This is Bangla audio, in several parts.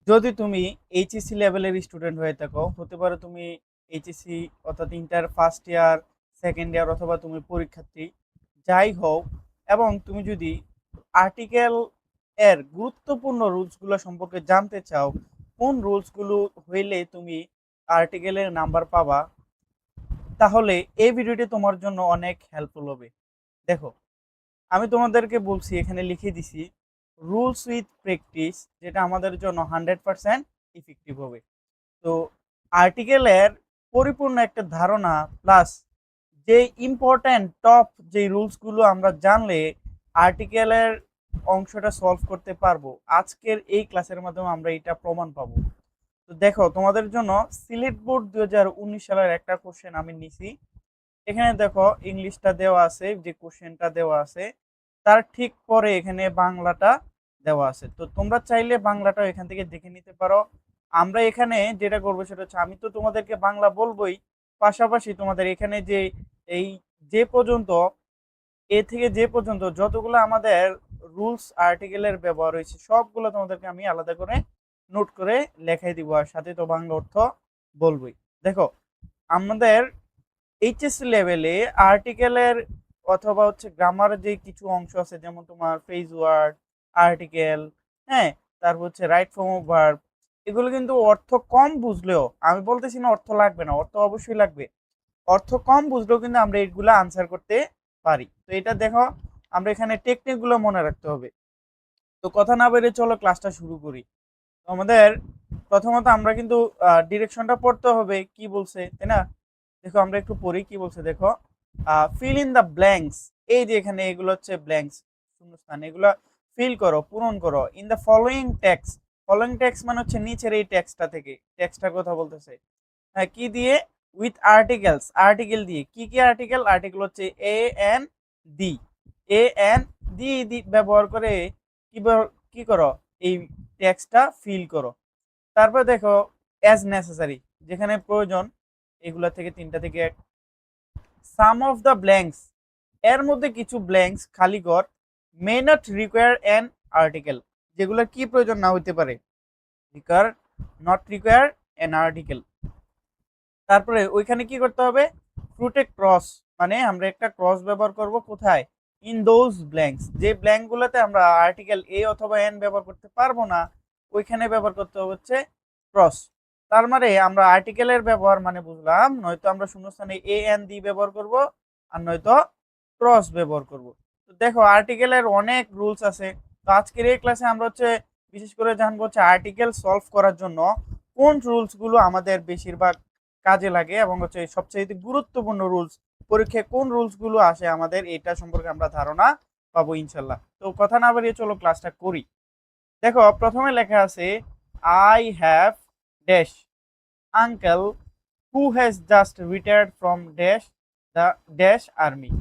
যদি তুমি এইচএসসি লেভেলের স্টুডেন্ট হয়ে থাকো, হতে পারে তুমি এইচএসসি অর্থাৎ inter first year, second year, অথবা তুমি পরীক্ষার্থী, যাই হোক, এবং তুমি যদি আর্টিকেল এর গুরুত্বপূর্ণ রুলসগুলো সম্পর্কে জানতে চাও, কোন রুলসগুলো হইলে তুমি আর্টিকেলের নাম্বার পাবা, তাহলে এই ভিডিওটি তোমার জন্য অনেক হেল্পফুল হবে। দেখো, আমি তোমাদেরকে বলছি, এখানে লিখে দিছি রুলস উইথ প্র্যাকটিস, যেটা আমাদের জন্য 100% ইফেক্টিভ হবে। তো আর্টিকেলের পরিপূর্ণ একটা ধারণা প্লাস যে ইম্পর্ট্যান্ট টপ যে রুলসগুলো আমরা জানলে আর্টিকেলের অংশটা সলভ করতে পারবো, আজকের এই ক্লাসের মাধ্যমে আমরা এটা প্রমাণ পাবো। তো দেখো, তোমাদের জন্য সিলেট বোর্ড 2019 সালের একটা কোশ্চেন আমি নিছি। এখানে দেখো ইংলিশটা দেওয়া আছে, যে কোশ্চেনটা দেওয়া আছে তার ঠিক পরে এখানে বাংলাটা দেওয়া আছে। তো তোমরা চাইলে বাংলাটা এখান থেকে দেখে নিতে পারো। আমরা এখানে যেটা করবো সেটা হচ্ছে, আমি তো তোমাদেরকে বাংলা বলবোই, পাশাপাশি তোমাদের এখানে যে এই যে পর্যন্ত এ থেকে যে পর্যন্ত যতগুলো আমাদের রুলস আর্টিকেলের ব্যবহার হয়েছে সবগুলো তোমাদেরকে আমি আলাদা করে নোট করে লেখাই দিব, আর সাথে তো বাংলা অর্থ বলবোই। দেখো, আমাদের এইচএসসি লেভেলে আর্টিকেলের অথবা হচ্ছে গ্রামারের যে কিছু অংশ আছে, যেমন তোমার ফ্রেজ ওয়ার্ড, আর্টিকেল, হ্যাঁ, তারপর হচ্ছে রাইট ফর্ম অফ ভার্ব, এগুলো কিন্তু অর্থ কম বুঝলেও, আমি বলতেছি না অর্থ লাগবে না, অর্থ অবশ্যই লাগবে, অর্থ কম বুঝলেও কিন্তু আমরা এইগুলো আনসার করতে পারি। তো এটা দেখো, আমরা এখানে টেকনিক গুলো মনে রাখতে হবে। তো কথা না বেরিয়ে চলো ক্লাসটা শুরু করি। তো আমাদের প্রথমত আমরা কিন্তু ডিরেকশনটা পড়তে হবে, কি বলছে, তাই না? দেখো আমরা একটু পড়ি কি বলছে, দেখো ফিল ইন দ্য ব্ল্যাঙ্কস। এই যে এখানে এগুলো হচ্ছে ব্ল্যাঙ্কস, শূন্যস্থান, এগুলো ফিল করো, পূরণ করো in the following text. Following text মানে হচ্ছে নিচের এই টেক্সটটা থেকে, টেক্সটটার কথা বলতেছে। হ্যাঁ, কি দিয়ে? উইথ আর্টিকেলস, আর্টিকেল দিয়ে। কি কি আর্টিকেল? আর্টিকেল হচ্ছে A N D, A N D ব্যবহার করে কি কি করো, এই টেক্সটটা ফিল করো। তারপর দেখো অ্যাজ নেসেসারি, যেখানে প্রয়োজন, এগুলা থেকে তিনটা থেকে সাম অফ দ্য ব্ল্যাঙ্কস, এর মধ্যে কিছু ব্ল্যাঙ্কস খালি ঘর may not require an article, যেগুলো কি প্রয়োজন না হইতে পারে, require not require an article. তারপরে ওইখানে কি করতে হবে? ফ্রুটে ক্রস, মানে আমরা একটা ক্রস ব্যবহার করব কোথায়? ইন দোজ ব্ল্যাঙ্কস, যে ব্ল্যাঙ্ক গুলোতে আমরা আর্টিকেল এ অথবা এন ব্যবহার করতে পারবো না, ওইখানে ব্যবহার করতে হচ্ছে ক্রস। তার মানে আমরা আর্টিকেলের ব্যবহার মানে বুঝলাম, নয়তো আমরা শূন্যস্থানে এ এন দি ব্যবহার করব, আর নয়তো ক্রস ব্যবহার করব। তো দেখো আর্টিকেলের অনেক রুলস আছে। তো আজকের এই ক্লাসে আমরা হচ্ছে বিশেষ করে জানবো হচ্ছে আর্টিকেল সলভ করার জন্য কোন রুলস গুলো আমাদের বেশিরভাগ কাজে লাগে, এবং হচ্ছে সবচেয়ে গুরুত্বপূর্ণ রুলস, পরীক্ষায় কোন রুলস গুলো আসে আমাদের, এটা সম্পর্কে আমরা ধারণা পাবো ইনশাল্লাহ। তো কথা না বাড়িয়ে চলো ক্লাসটা করি। দেখো প্রথমে লেখা আছে, I have dash uncle who has just retired from dash the dash army.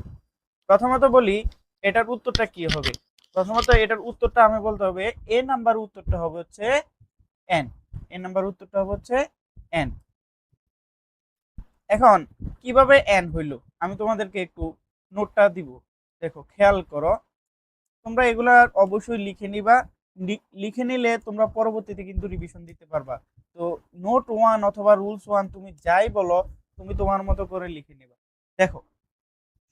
প্রথমত বলি, এটার উত্তরটা কি হবে? প্রথমত এটার উত্তরটা আমি বলতে হবে, এ নাম্বার উত্তরটা হবে হচ্ছে এন, এ নাম্বার উত্তরটা হবে হচ্ছে এন। এখন কিভাবে এন হইল আমি তোমাদেরকে একটু নোটটা দিব। দেখো খেয়াল করো, তোমরা এগুলা অবশ্যই লিখে নিবা, লিখে নিলে তোমরা পরবর্তীতে কিন্তু রিভিশন দিতে পারবা। তো নোট ওয়ান অথবা রুলস ওয়ান তুমি যাই বলো, তুমি তোমার মতো করে লিখে নিবা। দেখো,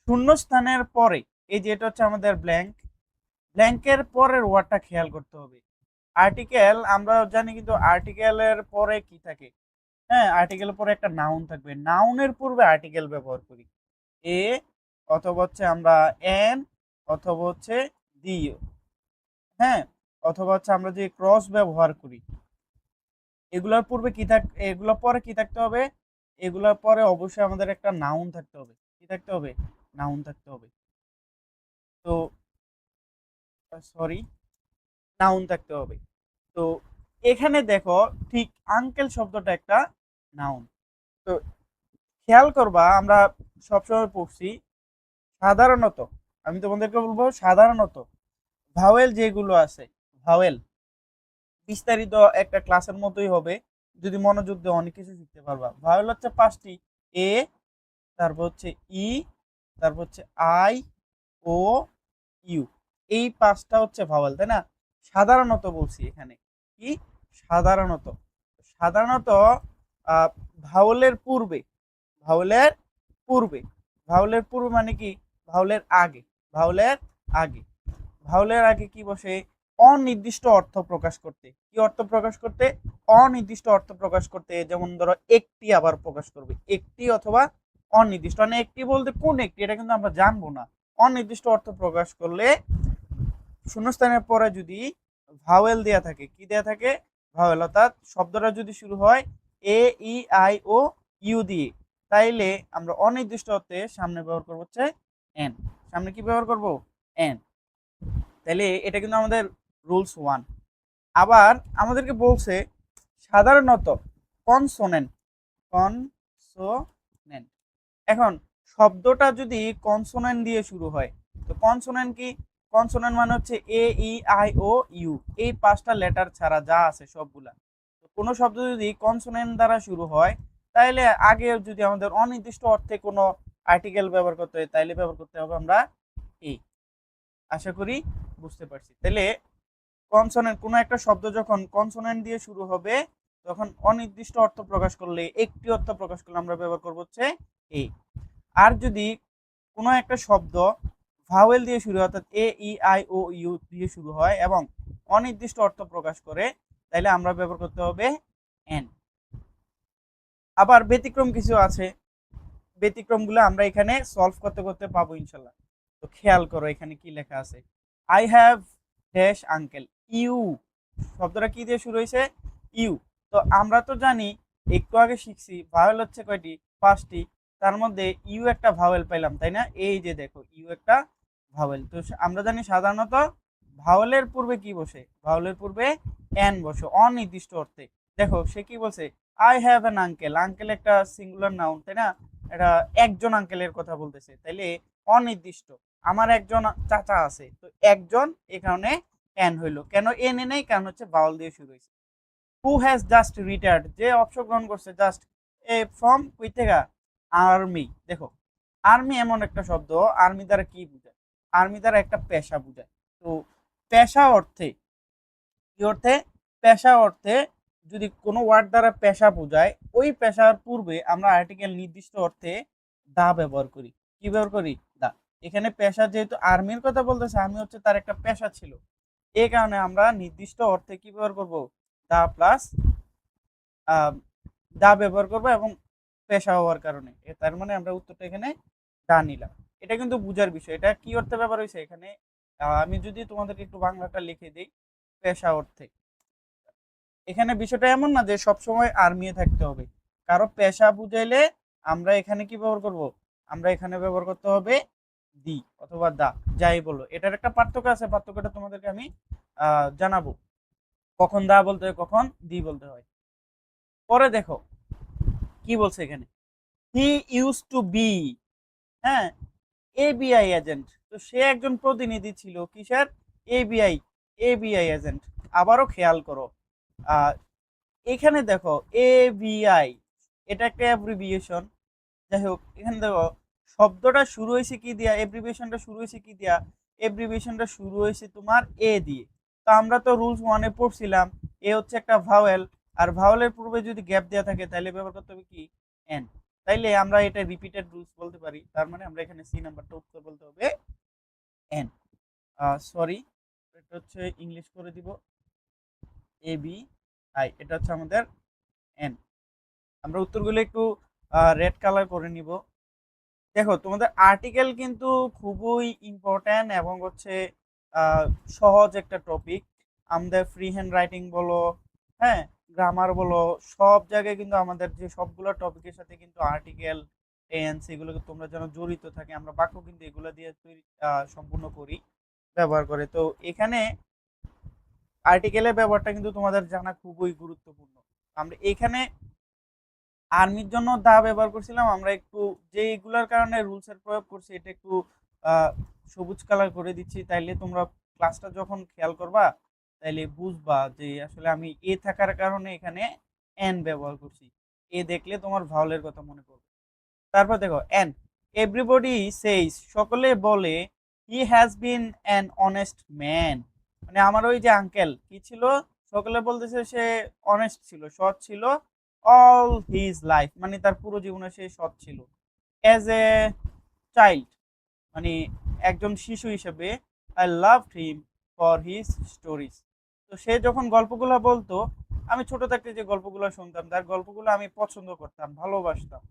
শূন্যস্থানের পরে, এই যে এটা হচ্ছে আমাদের ব্ল্যাঙ্ক, ব্ল্যাঙ্কের পরের ওয়ার্ডটা খেয়াল করতে হবে। আর্টিকেল আমরা জানি, কিন্তু আর্টিকেলের পরে কি থাকে? হ্যাঁ, আর্টিকেলের পরে একটা নাউন থাকবে, নাউনের পূর্বে আর্টিকেল ব্যবহার করি, এ অথবা হচ্ছে আমরা এন অথবা হচ্ছে দিও, হ্যাঁ, অথবা হচ্ছে আমরা যে ক্রস ব্যবহার করি, এগুলোর পূর্বে কি থাক, এগুলোর পরে কি থাকতে হবে? এগুলোর পরে অবশ্যই আমাদের একটা নাউন থাকতে হবে। কি থাকতে হবে? নাউন থাকতে হবে। তো সরি, নাউন থাকতে হবে। তো এখানে দেখো, ঠিক আঙ্কেল শব্দটা একটা নাউন। তো খেয়াল করবা, আমরা সবসময় পড়ছি সাধারণত, আমি তোমাদেরকে বলবো সাধারণত ভাওয়েল যেগুলো আছে, ভাওয়েল বিস্তারিত একটা ক্লাসের মতোই হবে, যদি মনোযোগ দিয়ে অনেক কিছু শিখতে পারবা। ভাওয়েল হচ্ছে পাঁচটি, এ, তারপর হচ্ছে ই, তারপর হচ্ছে আই, ও, ইউ, এই পাঁচটা হচ্ছে ভাওয়েল, তাই না? সাধারণত বলছি এখানে কি, সাধারণত সাধারণত ভাওয়েলের পূর্বে ভাওয়েলের পূর্বে ভাওয়েলের পূর্বে মানে কি ভাওয়েলের আগে ভাওয়েলের আগে ভাওয়েলের আগে কি বসে অনির্দিষ্ট অর্থ প্রকাশ করতে কি অর্থ প্রকাশ করতে অনির্দিষ্ট অর্থ প্রকাশ করতে যেমন ধরো একটি আবার প্রকাশ করবে একটি অথবা অনির্দিষ্ট মানে একটি বলতে কোন একটি এটা কিন্তু আমরা জানবো না অনির্দিষ্ট অর্থ প্রকাশ করলে শূন্যস্থানের পরে যদি ভাওয়েল দেয়া থাকে কি দেয়া থাকে ভাওয়েল অর্থাৎ শব্দটা যদি শুরু হয় এ ই আই ও ইউ দিয়ে তাইলে আমরা অনির্দিষ্ট অর্থে সামনে ব্যবহার করবো হচ্ছে এন সামনে কি ব্যবহার করব এন তাইলে এটা কিন্তু আমাদের রুলস 1 আবার আমাদেরকে বলছে সাধারণত কনসোনেন্ট কনসোনেন্ট এখন শব্দটা যদি কনসোনেন্ট দিয়ে শুরু হয় তো কনসোনেন্ট কি কনসোনেন্ট মানে হচ্ছে এ ই আই ও ইউ এই 5টা লেটার ছাড়া যা আছে সবগুলা তো কোনো শব্দ যদি কনসোনেন্ট দ্বারা শুরু হয় তাহলে আগে যদি আমাদের অনির্দিষ্ট অর্থে কোনো আর্টিকেল ব্যবহার করতে হয় তাহলে ব্যবহার করতে হবে আমরা এই আশা করি বুঝতে পারছি তাহলে কনসোনেন্ট কোনো একটা শব্দ যখন কনসোনেন্ট দিয়ে শুরু হবে তখন অনির্দিষ্ট অর্থ প্রকাশ করলে একটি অর্থ প্রকাশ করলে আমরা ব্যবহার করব হচ্ছে এই আর যদি কোনো একটা শব্দ ভাওয়েল দিয়ে শুরু হয় অর্থাৎ এ ই আই ও ইউ দিয়ে শুরু হয় এবং অনির্দিষ্ট অর্থ প্রকাশ করে তাহলে আমরা ব্যবহার করতে হবে এন আবার ব্যতিক্রম কিছু আছে ব্যতিক্রমগুলো আমরা এখানে সলভ করতে করতে পাবো ইনশাল্লাহ তো খেয়াল করো এখানে কি লেখা আছে I have dash uncle you শব্দটা কি দিয়ে শুরু হয়েছে ইউ তো আমরা তো জানি একটু আগে শিখছি ভাওয়েল হচ্ছে কয়টি 5টি তার মধ্যে ইউ একটা ভাওয়েল পাইলাম তাই না এই যে দেখো ইউ একটা ভাওয়েল তো আমরা জানি সাধারণত ভাওয়েলের পূর্বে কি বসে ভাওয়েলের পূর্বে এন বসে অনির্দিষ্ট অর্থে দেখো সে কি বলছে I have an uncle uncle একটা সিঙ্গুলার নাউন তাই না এটা একজন আঙ্কেলের কথা বলতেছে তাইলে অনির্দিষ্ট আমার একজন চাচা আছে তো একজন এই কারণে এন হইলো কেন এন এ নেই কারণ হচ্ছে ভাওয়েল দিয়ে শুরু হয়েছে হু হ্যাজ জাস্ট রিটায়ার্ড যে অংশগ্রহণ করছে জাস্ট এ ফ্রম কই থেকে আর্মি দেখো আর্মি এমন একটা শব্দ আর্মি দ্বারা কি বোঝায় আর্মি দ্বারা একটা পেশা বোঝায় তো পেশা অর্থে কি অর্থে পেশা অর্থে যদি কোনো ওয়ার্ড দ্বারা পেশা বোঝায় ওই পেশার পূর্বে আমরা আর্টিকেল নির্দিষ্ট অর্থে দা ব্যবহার করি কি ব্যবহার করি দা এখানে পেশা যেহেতু আর্মির কথা বলতেছে আর্মি হচ্ছে তার একটা পেশা ছিল এই কারণে আমরা নির্দিষ্ট অর্থে কি ব্যবহার করব দা প্লাস দা ব্যবহার করব এবং পেশা হওয়ার কারণে তার মানে আমরা উত্তরটা এখানে দা নিলাম এটা কিন্তু বুঝার বিষয় এটা কি অর্থে ব্যবহার হয়েছে এখানে আমি যদি তোমাদেরকে একটু বাংলাটা লিখে দিই পেশা অর্থে এখানে বিষয়টা এমন না যে সবসময় আর্মি থাকতে হবে কারো পেশা বুঝাইলে আমরা এখানে কি ব্যবহার করব আমরা এখানে ব্যবহার করতে হবে দি অথবা দা যাই বলো এটার একটা পার্থক্য আছে পার্থক্যটা তোমাদেরকে আমি জানাবো কখন দা বলতে হয় কখন দি বলতে হয় পরে দেখো কি বলছে এখানে হি ইউজ টু বি হ্যাঁ এবিআই এজেন্ট তো সে একজন প্রতিনিধি ছিল কিসের এবিআই এবিআই এজেন্ট আবারও খেয়াল করো এখানে দেখো এবিআই এটা একটা অ্যাব্রিভিয়েশন যাই হোক এখানে দেখো শব্দটা শুরু হয়েছে কি দিয়া অ্যাব্রিভিয়েশনটা শুরু হয়েছে কি দিয়া অ্যাব্রিভিয়েশনটা শুরু হয়েছে তোমার এ দিয়ে তো আমরা তো রুলস 1-এ পড়ছিলাম এ হচ্ছে একটা ভাওয়েল আর ভাওয়েলের পূর্বে যদি গ্যাপ দেওয়া থাকে তাহলে ব্যবহার করতে হবে কি এন তাইলে আমরা এটা রিপিটেড রুলস বলতে পারি তার মানে আমরা এখানে সি নাম্বারটা উত্তর বলতে হবে এন সরি এটা হচ্ছে ইংলিশ করে দিব এ বি আই এটা হচ্ছে আমাদের এন আমরা উত্তরগুলো একটু রেড কালার করে নিব দেখো তোমাদের আর্টিকেল কিন্তু খুবই ইম্পর্ট্যান্ট এবং হচ্ছে সহজ একটা টপিক আমাদের ফ্রি হ্যান্ড রাইটিং বলো হ্যাঁ গ্রামার বলো সব জায়গায় কিন্তু আমাদের যে সবগুলো টপিকের সাথে কিন্তু আর্টিকেল টেন্স এগুলো তোমরা যেন জড়িত থাকে আমরা বাক্য কিন্তু এগুলো দিয়ে তৈরি সম্পূর্ণ করি ব্যবহার করে তো এখানে আর্টিকেলের ব্যবহারটা কিন্তু তোমাদের জানা খুবই গুরুত্বপূর্ণ আমরা এখানে আর্মির জন্য দা ব্যবহার করছিলাম আমরা একটু যে এগুলোর কারণে রুলসের প্রয়োগ করছি এটা একটু সবুজ কালার করে দিচ্ছি তাইলে তোমরা ক্লাসটা যখন খেয়াল করবা তাইলে বুঝবা যে আসলে আমি এ থাকার কারণে এখানে এন ব্যবহার করছি এ দেখলে তোমার ভাওয়েলের কথা মনে পড়বে তারপর দেখো এন এভরিবডি সেইস সকলে বলে he has been an honest man মানে আমার ওই যে আঙ্কেল কি ছিল সকলে বলতেছে সে অনেস্ট ছিল, সৎ ছিল অল হিজ লাইফ, মানে তার পুরো জীবনে সে সৎ ছিল। অ্যাজ এ চাইল্ড, মানে একজন শিশু হিসেবে, I loved him for his stories. তো সে যখন গল্পগুলো বলতো, আমি ছোট থাকতে যে গল্পগুলো শুনতাম তার গল্পগুলো আমি পছন্দ করতাম, ভালোবাসতাম।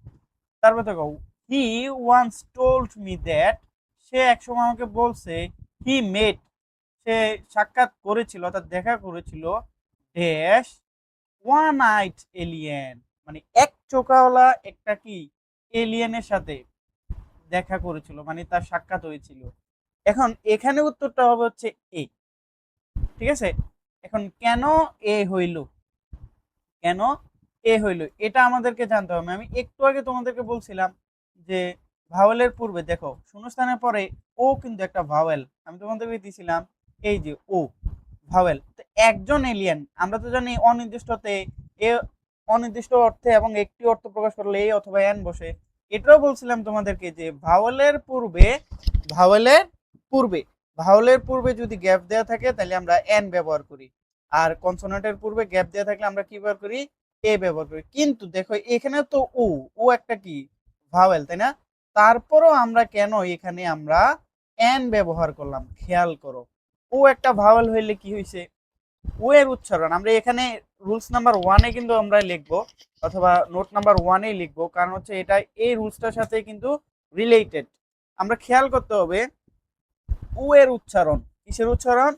তারপর দেখো, হি ওয়ান্স টোল্ড মি দ্যাট, সে একসময় আমাকে বলছে, হি মেট, সে সাক্ষাৎ করেছিল অর্থাৎ দেখা করেছিল, ড্যাশ ওয়ান আইট এলিয়েন, মানে এক চোখাওয়ালা একটা কি এলিয়েনের সাথে দেখা করেছিল, মানে তার সাক্ষাৎ হয়েছিল। এখন এখানে উত্তরটা হবে হচ্ছে এ। ঠিক আছে, এখন কেন এ হইল, কেন এ হইল এটা আমাদেরকে জানতে হবে। আমি একটু আগে তোমাদেরকে বলছিলাম যে ভাওয়েলের পূর্বে দেখো শূন্যস্থানের পরে ও কিন্তু একটা ভাওয়েল, আমি তোমাদেরকে দিয়েছিলাম এই যে ও ভাওয়েল। তো একজন এলিয়েন, আমরা তো জানি অনির্দিষ্টতে এ অনির্দিষ্ট অর্থে এবং একটি অর্থ প্রকাশ করলে এ অথবা এন বসে। এটাও বলছিলাম তোমাদেরকে যে ভাওয়েলের পূর্বে, ভাওয়েলের পূর্বে ভাওয়েলের পূর্বে যদি গ্যাপ দেওয়া থাকে তাহলে আমরা এন ব্যবহার করি, আর কনসোনেন্টের পূর্বে গ্যাপ দেওয়া থাকলে আমরা কি ব্যবহার করি, এ ব্যবহার করি। কিন্তু দেখো এখানে তো ও, ও একটা কি ভাওয়েল, তাই না? তারপরও আমরা কেন এখানে আমরা এন ব্যবহার করলাম, খেয়াল করো। ও একটা ভাওয়েল হইলে কি হয়েছে, ও এর উচ্চারণ আমরা এখানে রুলস নাম্বার ওয়ানে কিন্তু আমরা লিখবো, অথবা নোট নাম্বার ওয়ানেই লিখবো, কারণ হচ্ছে এটা এই রুলসটার সাথে কিন্তু রিলেটেড। আমরা খেয়াল করতে হবে ও এর উচ্চারণ, কিসের উচ্চারণ,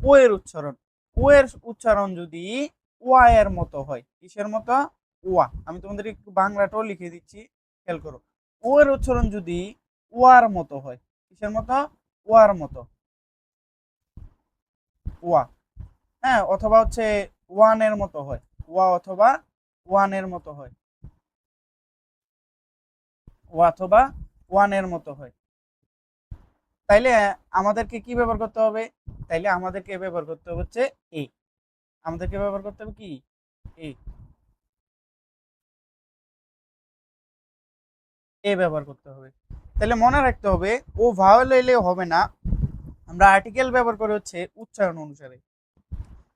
ও এর উচ্চারণ। ও এর উচ্চারণ যদি ওয়া এর মতো হয়, কিসের মতো, ওয়া, আমি তোমাদের একটু বাংলাটাও লিখে দিচ্ছি, খেয়াল করো। ও এর উচ্চারণ যদি ওয়ার মতো হয়, কিসের মতো, ওয়ার মতো, ওয়া, হ্যাঁ, অথবা হচ্ছে ওয়ানের মতো হয়, ওয়া অথবা ওয়ানের মতো হয়, ওয়া অথবা ওয়ানের মতো হয়, তাইলে আমাদেরকে কি ব্যবহার করতে হবে, তাইলে আমাদেরকে ব্যবহার করতে হবে হচ্ছে এ, আমাদেরকে ব্যবহার করতে হবে কি, এ, এ ব্যবহার করতে হবে। তাহলে মনে রাখতে হবে ও ভাওয়েল এলে হবে না, আমরা আর্টিকেল ব্যবহার করে হচ্ছে উচ্চারণ অনুসারে।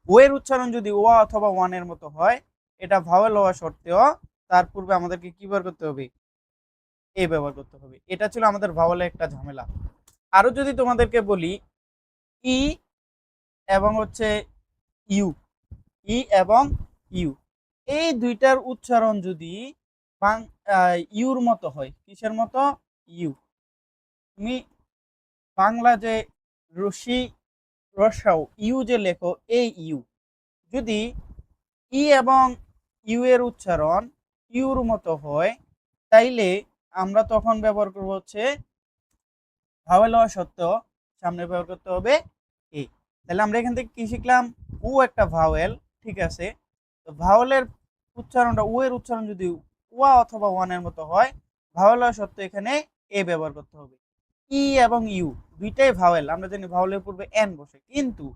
ও এর উচ্চারণ যদি ওয়া অথবা ওয়ানের মতো হয়, এটা ভাওয়েল হওয়া সত্ত্বেও তার পূর্বে আমাদেরকে কি ব্যবহার করতে হবে, এ ব্যবহার করতে হবে। এটা ছিল আমাদের ভাওয়েলের একটা ঝামেলা। আরো যদি তোমাদেরকে বলি, ই এবং হচ্ছে ইউ, ই এবং ইউ, এই দুইটার উচ্চারণ যদি ইউর মতো হয়, কিসের মতো, ইউ, তুমি বাংলা যে রশি রসাও ইউ যে লেখো, এই ইউ যদি ই এবং ইউ এর উচ্চারণ ইউর মতো হয়, তাইলে আমরা তখন ব্যবহার করবো হচ্ছে ভাওয়েল হওয়া সত্ত্বেও সামনে ব্যবহার করতে হবে এ। তাহলে আমরা এখান থেকে কি শিখলাম, উ একটা ভাওয়েল, ঠিক আছে। তো ভাওয়েলের উচ্চারণটা, উ এর উচ্চারণ যদি ওয়া অথবা ওয়ানের মতো হয়, ভাওয়েল হওয়া সত্ত্বেও এখানে এ ব্যবহার করতে হবে। ই এবং ইউ দুইটাই ভাওয়েল, আমরা জানি ভাওয়েলের পূর্বে এন বসে, কিন্তু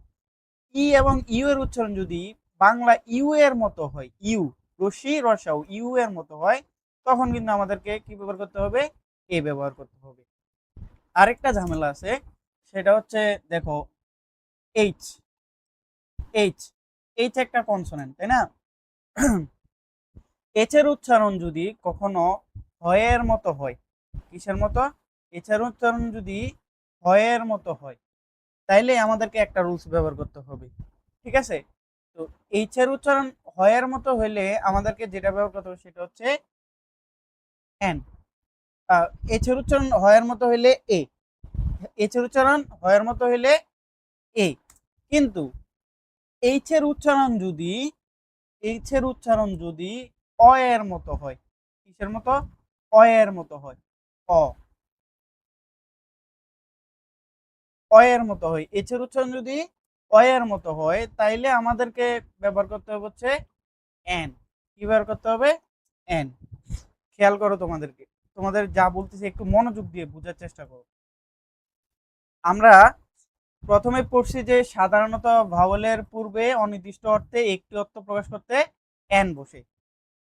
ই এবং ইউ এর উচ্চারণ যদি বাংলা ইউ এর মতো হয়, ইউ রশি রসাও ইউ এর মতো হয়, তখন কিন্তু আমাদেরকে কি ব্যবহার করতে হবে, এ ব্যবহার করতে হবে। আরেকটা ঝামেলা আছে, সেটা হচ্ছে দেখো এইচ, এইচ, এইচ একটা কনসোনেন্ট, তাই না? এইচ এর উচ্চারণ যদি কখনো হয়ের মতো হয়, কিসের মতো, এইচ এর উচ্চারণ যদি হয়ের মতো হয়, তাইলে আমাদেরকে একটা রুলস ব্যবহার করতে হবে, ঠিক আছে। তো এইচ এর উচ্চারণ হয়ের মতো হইলে আমাদেরকে যেটা ব্যবহার করতে হবে সেটা হচ্ছে এন। এইচ এর উচ্চারণ হয়ের মতো হইলে এ, এইচ এর উচ্চারণ হয়ের মতো হইলে এ, কিন্তু এইচ এর উচ্চারণ যদি, এইচ এর উচ্চারণ যদি অ এর মতো হয়, কিসের মতো, অ এর মতো হয়, অ, অ এর মতো হয়, এইচ এর উচ্চারণ যদি অ এর মতো হয়, তাইলে আমাদেরকে ব্যবহার করতে হবে হচ্ছে এন। কি ব্যবহার করতে হবে, এন। খেয়াল করো, তোমাদেরকে তোমাদের যা বলতেছি একটু মনোযোগ দিয়ে বোঝার চেষ্টা করো। আমরা প্রথমে পড়ছি যে সাধারণত ভাওয়েলের পূর্বে অনির্দিষ্ট অর্থে একটি অর্থ প্রকাশ করতে এন বসে।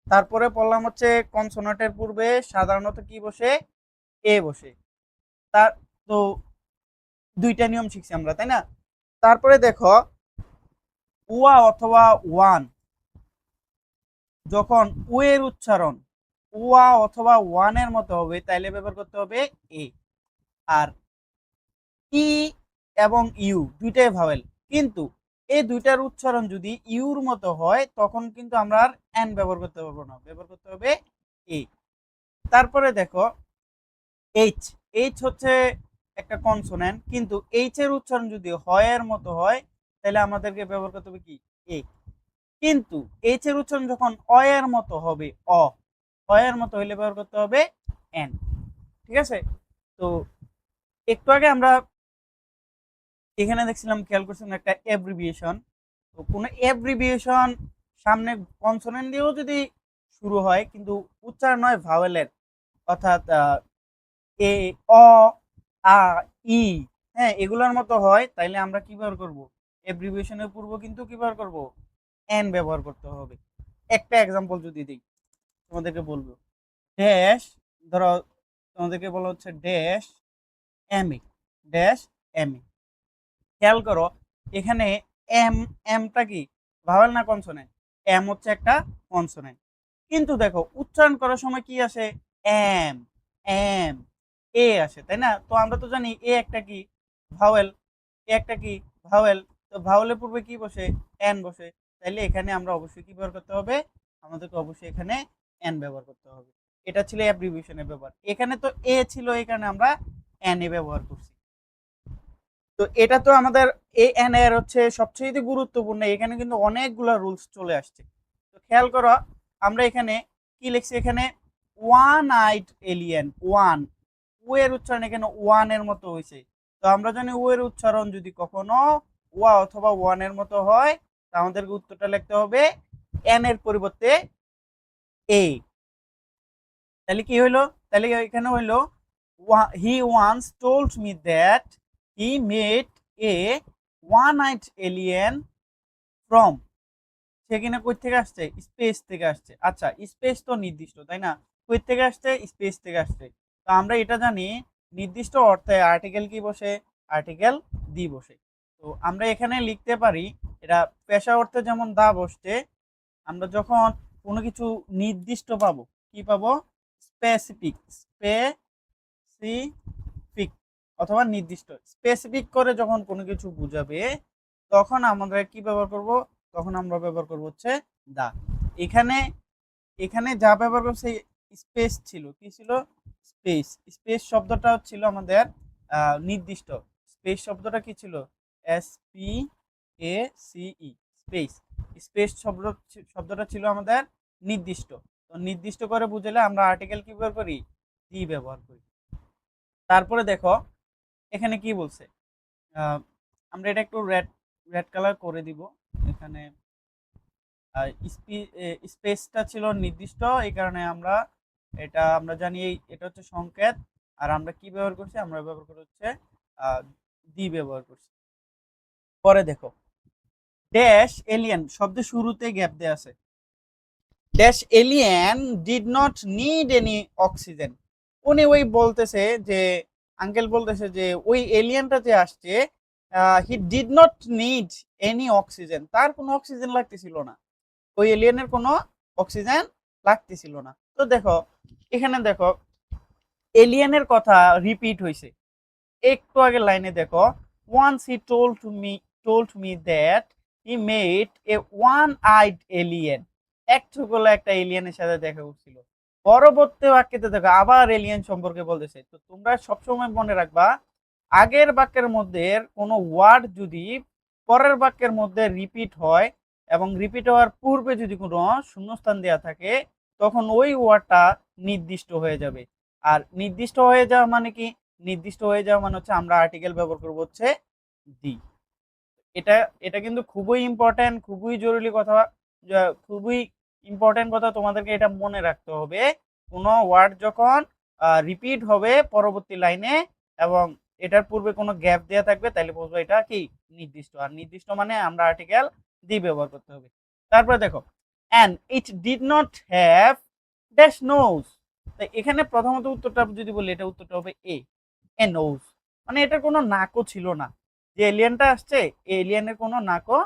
তারপরে পড়লাম হচ্ছে কনসোনেন্টের পূর্বে সাধারণত কি বসে, এ বসে। তার তো দুইটা নিয়ম শিখছি আমরা, তাই না? তারপরে দেখো ওয়া অথবা ওয়ান, যখন ও এর উচ্চারণ ওয়া অথবা ওয়ানের মতো হবে তাইলে ব্যবহার করতে হবে এ। আর ই এবং ইউ দুইটাই ভাওয়েল, কিন্তু এই দুইটার উচ্চারণ যদি ইউর মতো হয় তখন কিন্তু আমরা আর এন ব্যবহার করতে পারবো না, ব্যবহার করতে হবে এ। তারপরে দেখো এইচ, এইচ হচ্ছে একটা কনসোনেন্ট, কিন্তু এইচ এর উচ্চারণ যদি হয় এর মতো হয় তাহলে আমাদেরকে ব্যবহার করতে হবে কি এ। কিন্তু এইচ এর উচ্চারণ যখন অ এর মতো হবে অ এর মতো হইলে ব্যবহার করতে হবে এন। ঠিক আছে, তো একটু আগে আমরা এখানে দেখছিলাম, খেয়াল করছিলাম একটা অ্যাব্রিভিয়েশন। তো কোনো অ্যাব্রিভিয়েশন সামনে কনসোনেন্ট দিয়েও যদি শুরু হয় কিন্তু উচ্চারণ হয় ভাওয়েলের, অর্থাৎ এ, অ, আ, ই, হ্যাঁ এগুলোর মতো হয়, তাইলে আমরা কি ব্যবহার করব, অ্যাব্রিভিয়েশনের পূর্ব কিন্তু কি ব্যবহার করব, এন ব্যবহার করতে হবে। একটা এক্সাম্পল যদি দিই তোমাদেরকে বলবো, ড্যাশ, ধরো তোমাদেরকে বলা হচ্ছে dash M A, dash M A. খেয়াল করো এখানে এম, এমটা কি ভাওয়েল না কনসোনেন্ট? এম হচ্ছে একটা কনসোনেন্ট, কিন্তু দেখো উচ্চারণ করার সময় কি আসে, এম, এম, এ আসে, তাই না? তো আমরা তো জানি এ একটা কি ভাওয়েল, এ একটা কি ভাওয়েল, তো ভাওয়েলের পূর্বে কি বসে, এন বসে, তাইলে এখানে আমরা অবশ্যই কি ব্যবহার করতে হবে, আমাদেরকে অবশ্যই এখানে এন ব্যবহার করতে হবে। এটা ছিল অ্যাব্রিভিয়েশনের ব্যবহার, এখানে তো এ ছিল, এখানে আমরা এন এ ব্যবহার করছি। তো এটা তো আমাদের এ এন এর হচ্ছে সবচেয়ে গুরুত্বপূর্ণ, এখানে কিন্তু অনেকগুলো রুলস চলে আসছে। তো খেয়াল করো আমরা এখানে কি লিখছি, এখানে ওয়ান আইড এলিয়েন, ওয়ান, ও এর উচ্চারণ এখানে ওয়ান এর মতো হয়েছে। তো আমরা জানি ও এর উচ্চারণ যদি কখনো ওয়া অথবা ওয়ান এর মতো হয় তা আমাদেরকে উত্তরটা লিখতে হবে এন এর পরিবর্তে এ। তাহলে কি হইলো, তাহলে এখানে হইলো he once told me that he made a one eyed alien from, সেখানে কই থেকে আসছে, স্পেস থেকে আসছে। আচ্ছা স্পেস তো নির্দিষ্ট, তাই না? কই থেকে আসছে, স্পেস থেকে আসছে। তো আমরা এটা জানি নির্দিষ্ট অর্থে আর্টিকেল কি বসে, আর্টিকেল দি বসে। তো আমরা এখানে লিখতে পারি এটা পেশা অর্থে যেমন দা বসছে, আমরা যখন কোনো কিছু নির্দিষ্ট পাবো কি পাবো, স্পেসিফিক, স্পেসিফিক অথবা নির্দিষ্ট, স্পেসিফিক করে যখন কোনো কিছু বুঝাবে তখন আমরা কি ব্যবহার করব, তখন আমরা ব্যবহার করব হচ্ছে দা। এখানে এখানে যা ব্যবহার করছে স্পেস ছিল, কি ছিল, স্পেস, স্পেস শব্দটা ছিল আমাদের নির্দিষ্ট, স্পেস শব্দটা কি ছিল, S P A C E, space, space শব্দটা ছিল আমাদের নির্দিষ্ট। তো নির্দিষ্ট করে বুঝালে আমরা আর্টিকেল কি ব্যবহার করি, দি ব্যবহার করি। তারপরে দেখো এখানে কি বলছে, আমরা এটা একটু রেড রেড কালার করে দিব এখানে। স্পেসটা ছিল নির্দিষ্ট, এই কারণে আমরা এটা আমরা জানি এটা হচ্ছে সংকেত, আর আমরা কি ব্যবহার করছি, আমরা ব্যবহার করে হচ্ছে দি ব্যবহার করছি। পরে দেখো ড্যাশ এলিয়েন শব্দের শুরুতে গ্যাপ দেয়া আছে, dash alien did not need any oxygen. উনি ওই বলতেছে যে, আঙ্কেল বলতেছে যে ওই এলিয়েনটা যে আসছে he did not need any oxygen, তার কোনো অক্সিজেন লাগতেছিল না, ওই এলিয়েনের কোনো অক্সিজেন লাগতেছিল না। তো দেখো এখানে দেখো এলিয়েনের কথা রিপিট হয়েছে, একটু আগে লাইনে দেখো, once he told me that he made a one eyed alien, এক ছোকলা একটা এলিয়েনের সাথে দেখা করছিল। পরবর্তী বাক্যতে দেখো আবার এলিয়েন সম্পর্কে বলতেছে। তো তোমরা সবসময় মনে রাখবা আগের বাক্যের মধ্যে কোনো ওয়ার্ড যদি পরের বাক্যের মধ্যে রিপিট হয় এবং রিপিট হওয়ার পূর্বে যদি কোনো শূন্যস্থান দেওয়া থাকে তখন ওই ওয়ার্ডটা নির্দিষ্ট হয়ে যাবে। আর নির্দিষ্ট হয়ে যাওয়া মানে কি, নির্দিষ্ট হয়ে যাওয়া মানে হচ্ছে আমরা আর্টিকেল ব্যবহার করবো হচ্ছে দি। এটা এটা কিন্তু খুবই ইম্পর্টেন্ট, খুবই জরুরি কথা, খুবই ইম্পর্টেন্ট কথা, তোমাদেরকে এটা মনে রাখতে হবে। কোনো ওয়ার্ড যখন রিপিট হবে পরবর্তী লাইনে এবং এটার পূর্বে কোনো গ্যাপ দেওয়া থাকবে তাহলে বুঝবো এটা কি নির্দিষ্ট, আর নির্দিষ্ট মানে আমরা আর্টিকেল দি ব্যবহার করতে হবে। তারপরে দেখো and it did not have dash nose, তাই এখানে প্রথমত উত্তরটা যদি বলি এটা উত্তরটা হবে এ নোজ, মানে এটার কোনো নাকও ছিল না, যে এলিয়েনটা আসছে এই এলিয়েনের কোনো নাকও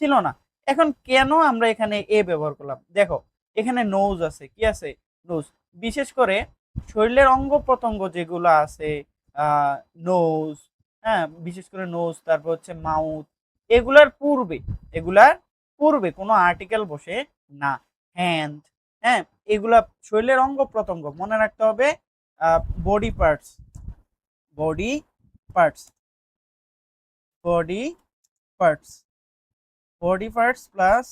ছিল না। এখন কেন আমরা এখানে এ ব্যবহার করলাম? দেখো এখানে নোজ আছে, কি আছে? নোজ। বিশেষ করে শরীরের অঙ্গ প্রত্যঙ্গ যেগুলো আছে, নোজ, হ্যাঁ, বিশেষ করে নোজ, তারপর হচ্ছে মাউথ, এগুলার পূর্বে, এগুলার পূর্বে কোনো আর্টিকেল বসে না। হ্যান্ড, হ্যাঁ, এগুলা শরীরের অঙ্গ প্রত্যঙ্গ, মনে রাখতে হবে। Body parts, body parts, body parts, body parts plus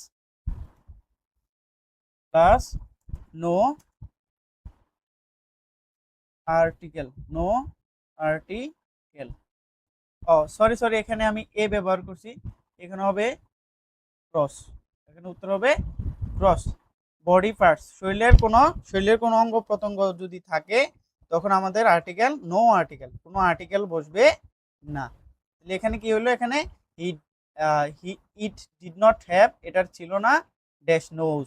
plus no article, no article. Oh sorry sorry, এখানে আমি এ ব্যবহার করছি, এখানে হবে ক্রস, এখানে উত্তর হবে ক্রস। বডি পার্টস, শরীরের কোনো অঙ্গ প্রত্যঙ্গ যদি থাকে তখন আমাদের আর্টিকেল, নো আর্টিকেল, কোনো আর্টিকেল বসবে না। এখানে কি হলো? এখানে ইট ডিড নট হ্যাভ, এটার ছিল না dash nose,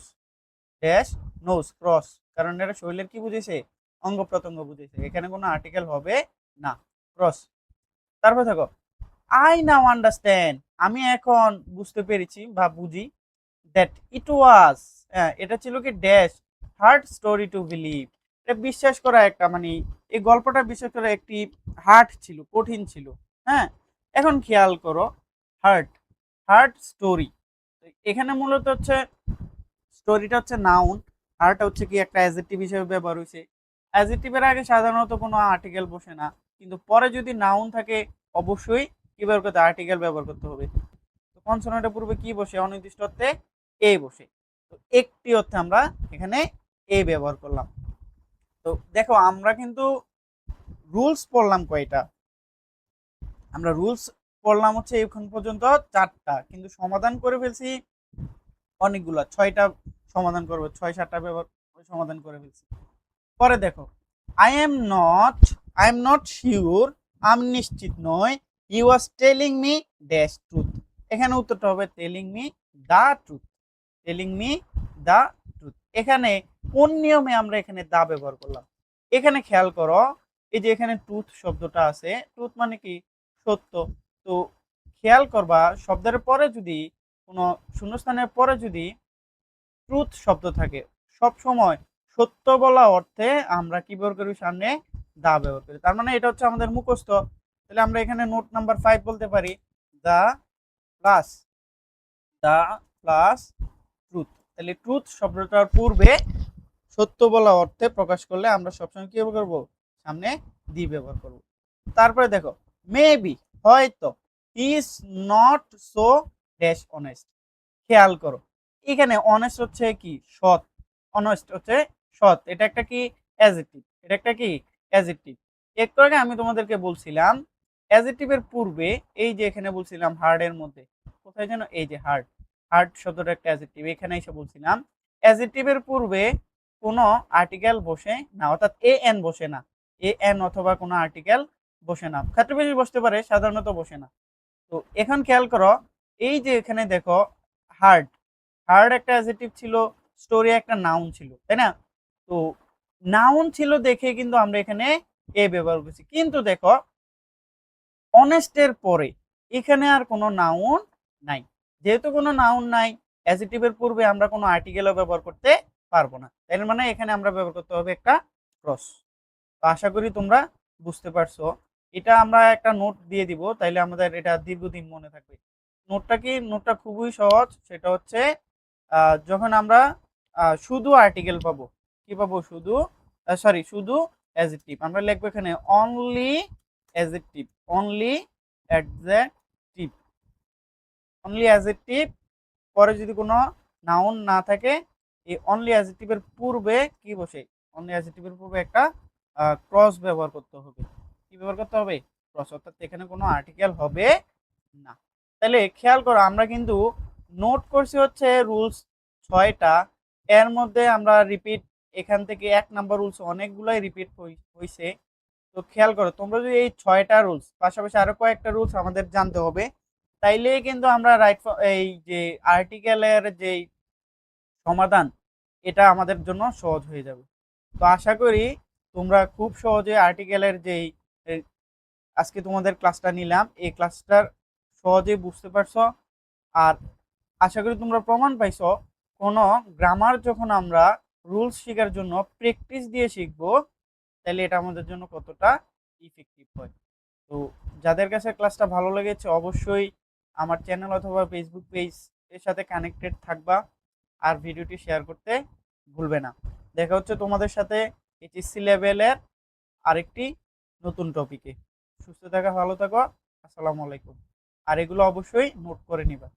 dash nose, cross, কারণ এটা শরীরের কি বুঝেছে? অঙ্গ প্রত্যঙ্গ বুঝেছে, এখানে কোনো আর্টিকেল হবে না, ক্রস। তারপর দেখো, আই নাও আন্ডারস্ট্যান্ড, আমি এখন বুঝতে পেরেছি বা বুঝি, দ্যাট ইট ওয়াজ, এটা ছিল কি dash hard story to believe, এটা বিশ্বাস করা একটা, মানে এই গল্পটা বিশ্বাস করা একটি হার্ড ছিল, কঠিন ছিল। হ্যাঁ, এখন খেয়াল করো, হার্ড, হার্ড স্টোরি, এখানে মূলত হচ্ছে স্টোরিটা হচ্ছে নাউন, হার্ট হচ্ছে কি একটা অ্যাডজেক্টিভ হিসেবে ব্যবহার হয়েছে। অ্যাডজেক্টিভের আগে সাধারণত কোনো আর্টিকেল বসে না, কিন্তু পরে যদি নাউন থাকে অবশ্যই কি ব্যবহার করতে, আর্টিকেল ব্যবহার করতে হবে। তো কনসোনেন্টের পূর্বে কি বসে? অনির্দিষ্ট অর্থে এ বসে। তো একটি অর্থে আমরা এখানে এ ব্যবহার করলাম। তো দেখো আমরা কিন্তু রুলস পড়লাম কয়টা? আমরা রুলস পড়লাম হচ্ছে এখন পর্যন্ত 4টা, কিন্তু সমাধান করে ফেলছি অনেকগুলা, 6টা সমাধান করবো, 6-7টা ব্যবহার সমাধান করে ফেলছি। পরে দেখো, I am not, I am not sure, আমি নিশ্চিত নই, he was telling me dash truth, এখানে উত্তরটা হবে telling me the truth, telling me the truth. এখানে কোন নিয়মে আমরা এখানে দা ব্যবহার করলাম? এখানে খেয়াল করো, এই যে এখানে ট্রুথ শব্দটা আছে, ট্রুথ মানে কি? সত্য। তো খেয়াল করবা, শব্দের পরে যদি কোনো শূন্যস্থানের পরে যদি ট্রুথ শব্দ থাকে, সব সময় সত্য বলা অর্থে আমরা কি ব্যবহার করি? সামনে দা ব্যবহার করি। তার মানে এটা হচ্ছে আমাদের মুখস্থ। তাহলে আমরা এখানে নোট নাম্বার 5 বলতে পারি, the plus, the plus truth. তাহলে ট্রুথ শব্দটার পূর্বে সত্য বলা অর্থে প্রকাশ করলে আমরা সবসময় কি ব্যবহার করবো? সামনে দি ব্যবহার করব। তারপরে দেখো, মেবি, হয়তো, is not so dash honest, খেয়াল করো, এখানে অনেস্ট হচ্ছে কি? সৎ, অনেস্ট হচ্ছে সৎ, এটা একটা কি? অ্যাডজেক্টিভ, এটা একটা কি? অ্যাডজেক্টিভ। একটু আগে আমি তোমাদেরকে বলছিলাম অ্যাডজেক্টিভের পূর্বে, এই যে এখানে বলছিলাম হার্ডের মধ্যে, কোথায় যেন, এই যে হার্ড, হার্ড শব্দটা একটা অ্যাডজেক্টিভ, এখানে এসে বলছিলাম অ্যাডজেক্টিভের পূর্বে কোনো আর্টিকেল বসে না, অর্থাৎ এ এন বসে না, এ এন অথবা কোনো আর্টিকেল বসে না, ক্ষেত্রবিশেষ বসতে পারে, সাধারণত বসে না। তো এখন খেয়াল করো, এই যে এখানে দেখো, হার্ড, হার্ড একটা অ্যাডজেক্টিভ ছিল, স্টোরি একটা নাউন ছিল, তাই না? তো নাউন ছিল দেখে কিন্তু আমরা এখানে এ ব্যবহার করছি, কিন্তু দেখো অনেস্টের পরে এখানে আর কোনো নাউন নাই, যেহেতু কোনো নাউন নাই, অ্যাডজেক্টিভের পূর্বে আমরা কোনো আর্টিকেলও ব্যবহার করতে পারবো না, তাই মানে এখানে আমরা ব্যবহার করতে হবে একটা ক্রস। তো আশা করি তোমরা বুঝতে পারছো। এটা আমরা একটা নোট দিয়ে দিব, তাইলে আমাদের এটা দীর্ঘদিন মনে থাকবে। নোটটা কি? নোটটা খুবই সহজ, সেটা হচ্ছে যখন আমরা শুধু আর্টিকেল পাবো, কি পাবো? শুধু, সরি, শুধু অ্যাডজেক্টিভ, আমরা লিখবো এখানে only adjective, only adjective, only adjective. পরে যদি কোনো নাউন না থাকে, এই অনলি অ্যাডজেক্টিভের পূর্বে কি বসে? অনলি অ্যাডজেক্টিভের পূর্বে একটা ক্রস ব্যবহার করতে হবে। কি ব্যবহার করতে হবে? ক্রস, অর্থাৎ এখানে কোনো আর্টিকেল হবে না। তাহলে খেয়াল করো, আমরা কিন্তু নোট করছি হচ্ছে রুলস 6টা, এর মধ্যে আমরা রিপিট, এখান থেকে 1 নাম্বার রুলস অনেকগুলাই রিপিট হয়েছে। তো খেয়াল করো, তোমরা যদি এই 6টা রুলস পাশাপাশি আরো কয়েকটা রুলস আমাদের জানতে হবে, তাইলে কিন্তু আমরা রাইট, এই যে আর্টিকেলের যে সমাধান, এটা আমাদের জন্য সহজ হয়ে যাবে। তো আশা করি তোমরা খুব সহজে আর্টিকেলের যেই আজকে তোমাদের ক্লাসটা নিলাম, এই ক্লাসটার সহজে বুঝতে পারছো। আর আশা করি তোমরা প্রমাণ পাইছো কোনো গ্রামার যখন আমরা রুলস শেখার জন্য প্র্যাকটিস দিয়ে শিখবো তাহলে এটা আমাদের জন্য কতটা ইফেক্টিভ হয়। তো যাদের কাছে ক্লাসটা ভালো লেগেছে অবশ্যই আমার চ্যানেল অথবা ফেসবুক পেজ এর সাথে কানেক্টেড থাকবা আর ভিডিওটি শেয়ার করতে ভুলবে না। দেখা হচ্ছে তোমাদের সাথে এইচএসসি লেভেলের আরেকটি নতুন টপিকে। সুস্থ থাকা, ভালো থাকো। আসসালামু আলাইকুম। আর এগুলো অবশ্যই নোট করে নিবা।